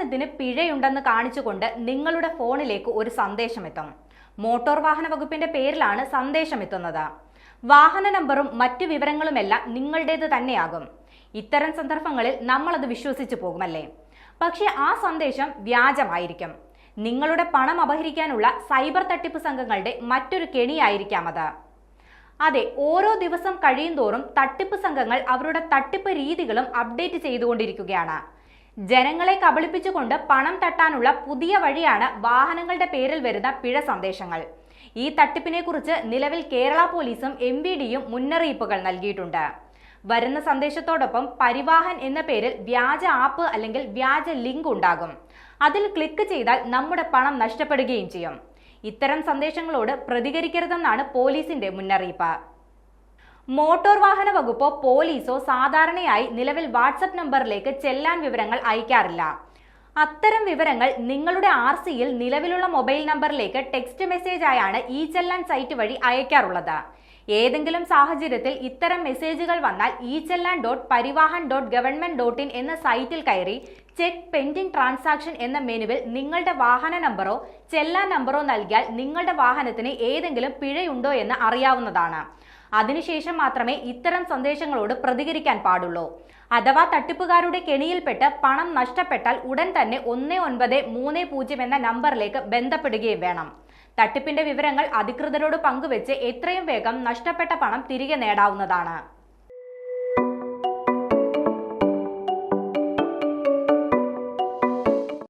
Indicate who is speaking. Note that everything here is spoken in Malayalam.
Speaker 1: വാഹനത്തിന് പിഴയുണ്ടെന്ന് കാണിച്ചുകൊണ്ട് നിങ്ങളുടെ ഫോണിലേക്ക് ഒരു സന്ദേശം എത്തും. മോട്ടോർ വാഹന വകുപ്പിന്റെ പേരിലാണ് സന്ദേശം എത്തുന്നത്. വാഹന നമ്പറും മറ്റു വിവരങ്ങളുമെല്ലാം നിങ്ങളുടേത് തന്നെയാകും. ഇത്തരം സന്ദർഭങ്ങളിൽ നമ്മൾ അത് വിശ്വസിച്ചു പോകുമല്ലേ? പക്ഷേ ആ സന്ദേശം വ്യാജമായിരിക്കും. നിങ്ങളുടെ പണം അപഹരിക്കാനുള്ള സൈബർ തട്ടിപ്പ് സംഘങ്ങളുടെ മറ്റൊരു കെണിയായിരിക്കാം അത്. അതെ, ഓരോ ദിവസം കഴിയുന്തോറും തട്ടിപ്പ് സംഘങ്ങൾ അവരുടെ തട്ടിപ്പ് രീതികളും അപ്ഡേറ്റ് ചെയ്തുകൊണ്ടിരിക്കുകയാണ്. ജനങ്ങളെ കബളിപ്പിച്ചുകൊണ്ട് പണം തട്ടാനുള്ള പുതിയ വഴിയാണ് വാഹനങ്ങളുടെ പേരിൽ വരുന്ന പിഴ സന്ദേശങ്ങൾ. ഈ തട്ടിപ്പിനെ കുറിച്ച് നിലവിൽ കേരള പോലീസും MVDയും മുന്നറിയിപ്പുകൾ നൽകിയിട്ടുണ്ട്. വരുന്ന സന്ദേശത്തോടൊപ്പം പരിവാഹൻ എന്ന പേരിൽ വ്യാജ ആപ്പ് അല്ലെങ്കിൽ വ്യാജ ലിങ്ക് ഉണ്ടാകും. അതിൽ ക്ലിക്ക് ചെയ്താൽ നമ്മുടെ പണം നഷ്ടപ്പെടുകയും ചെയ്യും. ഇത്തരം സന്ദേശങ്ങളോട് പ്രതികരിക്കരുതെന്നാണ് പോലീസിന്റെ മുന്നറിയിപ്പ്. മോട്ടോർ വാഹന വകുപ്പോ പോലീസോ സാധാരണയായി നിലവിൽ വാട്സപ്പ് നമ്പറിലേക്ക് ചെല്ലാൻ വിവരങ്ങൾ അയക്കാറില്ല. അത്തരം വിവരങ്ങൾ നിങ്ങളുടെ RCയിൽ നിലവിലുള്ള മൊബൈൽ നമ്പറിലേക്ക് ടെക്സ്റ്റ് മെസ്സേജ് ആയാണ് ചെല്ലാൻ സൈറ്റ് വഴി അയക്കാറുള്ളത്. ഏതെങ്കിലും സാഹചര്യത്തിൽ ഇത്തരം മെസ്സേജുകൾ വന്നാൽ echellan.parivahan.government.in എന്ന സൈറ്റിൽ കയറി ചെക്ക് പെൻഡിംഗ് ട്രാൻസാക്ഷൻ എന്ന മെനുവിൽ നിങ്ങളുടെ വാഹന നമ്പറോ ചെല്ലാൻ നമ്പറോ നൽകിയാൽ നിങ്ങളുടെ വാഹനത്തിന് ഏതെങ്കിലും പിഴയുണ്ടോ എന്ന് അറിയാവുന്നതാണ്. അതിനുശേഷം മാത്രമേ ഇത്തരം സന്ദേശങ്ങളോട് പ്രതികരിക്കാൻ പാടുള്ളൂ. അഥവാ തട്ടിപ്പുകാരുടെ കെണിയിൽപ്പെട്ട് പണം നഷ്ടപ്പെട്ടാൽ ഉടൻ തന്നെ 1930 എന്ന നമ്പറിലേക്ക് ബന്ധപ്പെടുകയും വേണം. തട്ടിപ്പിന്റെ വിവരങ്ങൾ അധികൃതരോട് പങ്കുവെച്ച് എത്രയും വേഗം നഷ്ടപ്പെട്ട പണം തിരികെ നേടാവുന്നതാണ്.